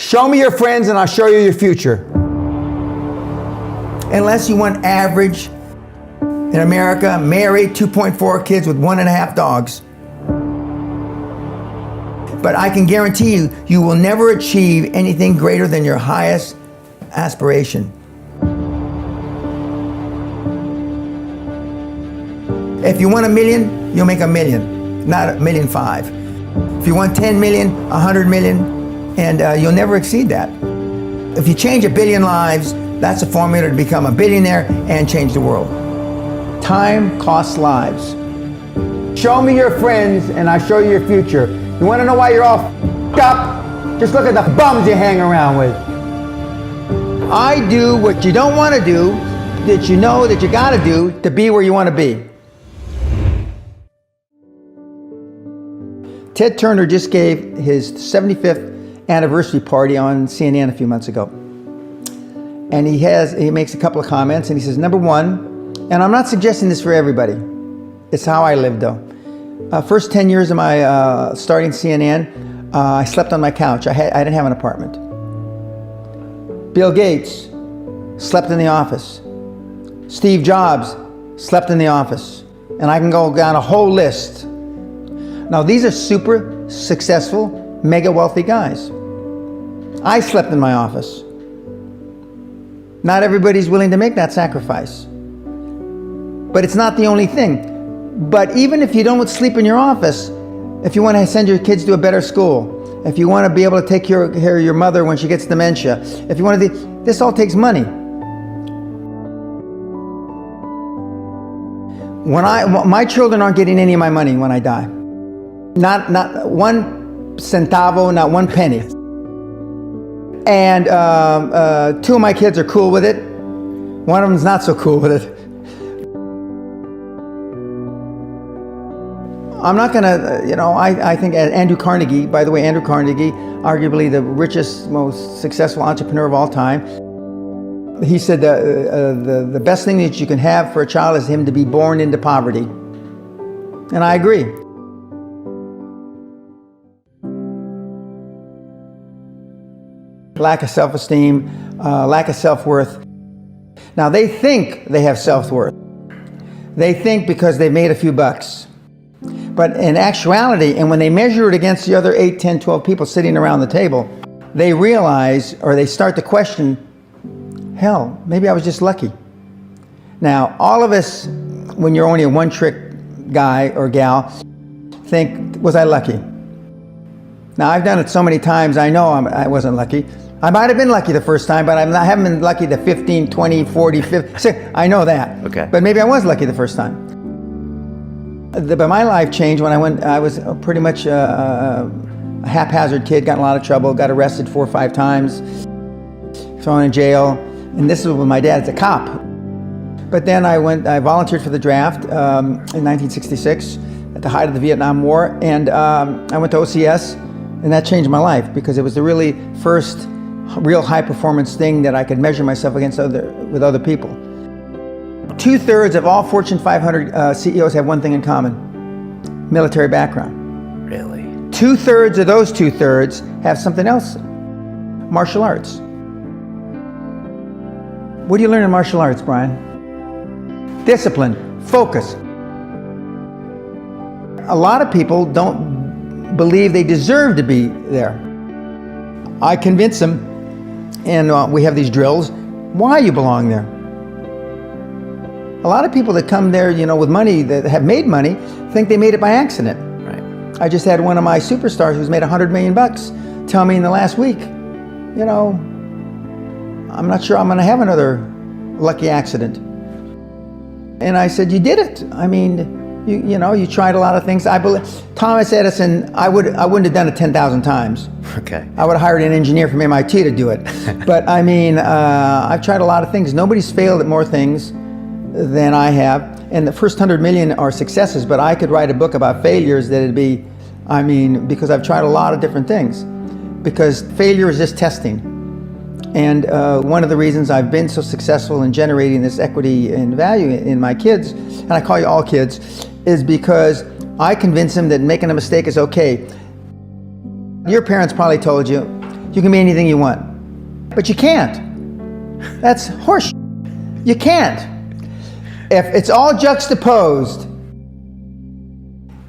Show me your friends and I'll show you your future. Unless you want average in America, married, 2.4 kids with 1.5 dogs. But I can guarantee you, you will never achieve anything greater than your highest aspiration. If you want $1 million, you'll make $1 million, not $1.5 million. If you want 10 million, 100 million, and you'll never exceed that. If you change 1 billion lives, that's a formula to become a billionaire and change the world. Time costs lives. Show me your friends and I'll show you your future. You want to know why you're all f***ed up? Just look at the bums you hang around with. I do what you don't want to do, that you know that you got to do to be where you want to be. Ted Turner just gave his 75th anniversary party on CNN a few months ago. And he makes a couple of comments and he says, number one, and I'm not suggesting this for everybody, it's how I live though. First 10 years of my starting CNN, I slept on my couch. I didn't have an apartment. Bill Gates slept in the office. Steve Jobs slept in the office. And I can go down a whole list. Now these are super successful, mega wealthy guys. I slept in my office. Not everybody's willing to make that sacrifice. But it's not the only thing. But even if you don't sleep in your office, if you want to send your kids to a better school, if you want to be able to take care of your mother when she gets dementia, if you want to do, this all takes money. My children aren't getting any of my money when I die. Not one centavo, not one penny. And 2 of my kids are cool with it. One of them's not so cool with it. I'm not gonna, I think Andrew Carnegie, by the way, Andrew Carnegie, arguably the richest, most successful entrepreneur of all time, he said the best thing that you can have for a child is him to be born into poverty. And I agree. Lack of self-esteem, lack of self-worth. Now they think they have self-worth. They think because they've made a few bucks. But in actuality, and when they measure it against the other 8, 10, 12 people sitting around the table, they realize, or they start to question, hell, maybe I was just lucky. Now, all of us, when you're only a one-trick guy or gal, think, was I lucky? Now, I've done it so many times, I know I wasn't lucky. I might have been lucky the first time, but I haven't been lucky the 15, 20, 40, 50, I know that. Okay. But maybe I was lucky the first time. But my life changed when I was pretty much a haphazard kid, got in a lot of trouble, got arrested 4 or 5 times, thrown in jail, and this was when my dad's a cop. But then I volunteered for the draft in 1966 at the height of the Vietnam War, and I went to OCS, and that changed my life because it was the really first real high performance thing that I could measure myself against with other people. 2/3 of all Fortune 500 CEOs have one thing in common: military background. Really? 2/3 of those 2/3 have something else: martial arts. What do you learn in martial arts, Brian? Discipline, focus. A lot of people don't believe they deserve to be there. I convince them, and we have these drills, why you belong there. A lot of people that come there, with money, that have made money, think they made it by accident. Right. I just had one of my superstars who's made $100 million tell me in the last week, I'm not sure I'm going to have another lucky accident. And I said, you did it. I mean, you tried a lot of things. I believe Thomas Edison, I wouldn't have done it 10,000 times. Okay. I would have hired an engineer from MIT to do it. But I mean, I've tried a lot of things. Nobody's failed at more things than I have. And the first 100 million are successes, but I could write a book about failures that'd be, because I've tried a lot of different things. Because failure is just testing. And one of the reasons I've been so successful in generating this equity and value in my kids, and I call you all kids, is because I convince them that making a mistake is okay. Your parents probably told you, you can be anything you want. But you can't. That's horse. You can't. If it's all juxtaposed.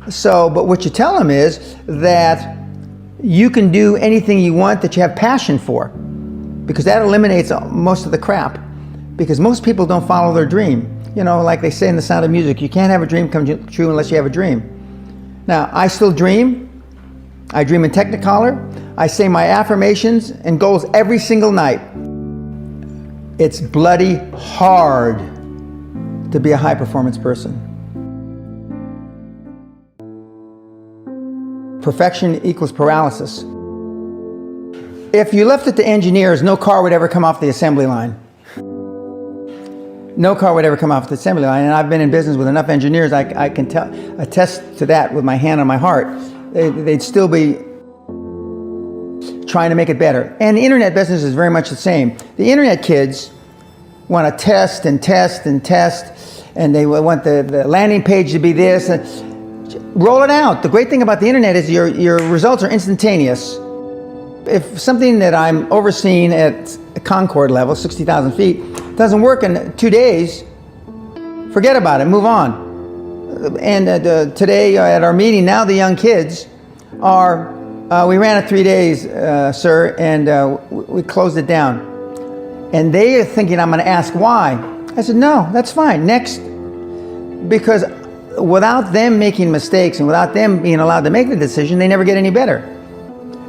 So, but what you tell them is that you can do anything you want that you have passion for, because that eliminates most of the crap. Because most people don't follow their dream. You know, like they say in The Sound of Music, you can't have a dream come true unless you have a dream. Now, I still dream. I dream in Technicolor. I say my affirmations and goals every single night. It's bloody hard to be a high-performance person. Perfection equals paralysis. If you left it to engineers, no car would ever come off the assembly line. No car would ever come off the assembly line. And I've been in business with enough engineers, I can attest to that with my hand on my heart. They'd still be trying to make it better. And the internet business is very much the same. The internet kids want to test and test and test, and they want the landing page to be this. Roll it out. The great thing about the internet is your results are instantaneous. If something that I'm overseeing at Concord level, 60,000 feet, doesn't work in 2 days, forget about it, move on. And today at our meeting, now the young kids are, we ran it 3 days, sir, and we closed it down. And they are thinking I'm going to ask why. I said, no, that's fine, next. Because without them making mistakes and without them being allowed to make the decision, they never get any better.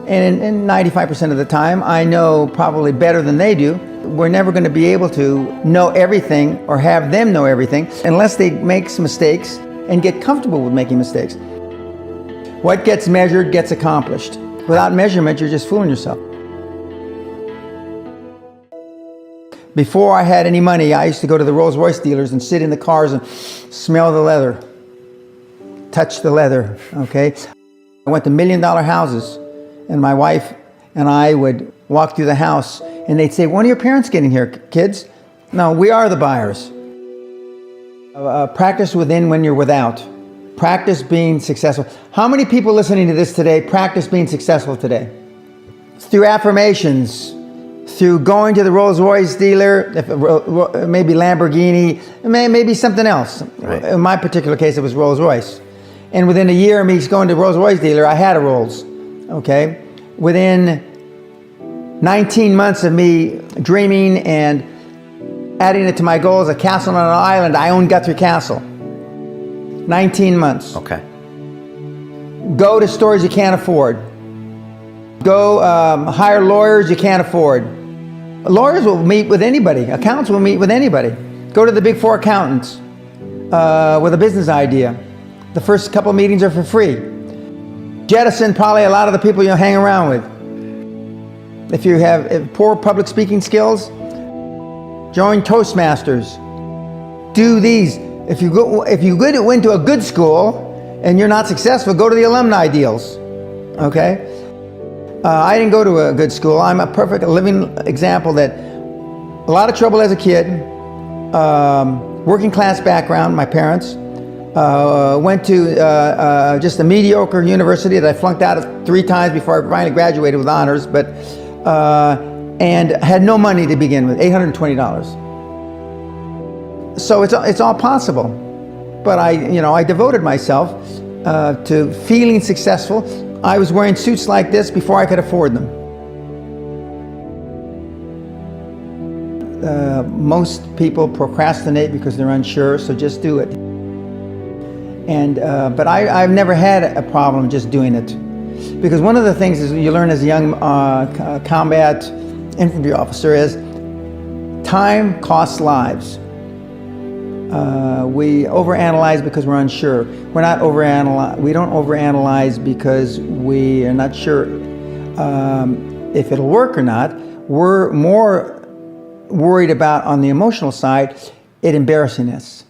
And 95% of the time, I know probably better than they do. We're never going to be able to know everything or have them know everything unless they make some mistakes and get comfortable with making mistakes. What gets measured gets accomplished. Without measurement, you're just fooling yourself. Before I had any money, I used to go to the Rolls-Royce dealers and sit in the cars and smell the leather, touch the leather, okay? I went to $1 million houses, and my wife and I would walk through the house, and they'd say, when are your parents getting here, kids? No, we are the buyers. Practice within when you're without. Practice being successful. How many people listening to this today practice being successful today? Through affirmations, through going to the Rolls-Royce dealer, maybe Lamborghini, maybe something else. Right. In my particular case, it was Rolls-Royce. And within a year of me going to the Rolls-Royce dealer, I had a Rolls, okay? Within 19 months of me dreaming and adding it to my goals, a castle on an island, I own Guthrie Castle. 19 months. Okay. Go to stores you can't afford. Go hire lawyers you can't afford. Lawyers will meet with anybody. Accountants will meet with anybody. Go to the big four accountants with a business idea. The first couple meetings are for free. Jettison probably a lot of the people you'll hang around with. If you have poor public speaking skills, join Toastmasters. Do these. If you went to a good school and you're not successful, go to the alumni deals. Okay? I didn't go to a good school. I'm a perfect living example that a lot of trouble as a kid, working class background, my parents, went to just a mediocre university that I flunked out of 3 times before I finally graduated with honors, but and had no money to begin with, $820. So it's all possible, but I devoted myself to feeling successful. I was wearing suits like this before I could afford them. Most people procrastinate because they're unsure, so just do it. And but I've never had a problem just doing it, because one of the things is you learn as a young combat infantry officer is time costs lives. We overanalyze because we're unsure. We don't overanalyze because we are not sure if it'll work or not. We're more worried about, on the emotional side, it embarrassing us.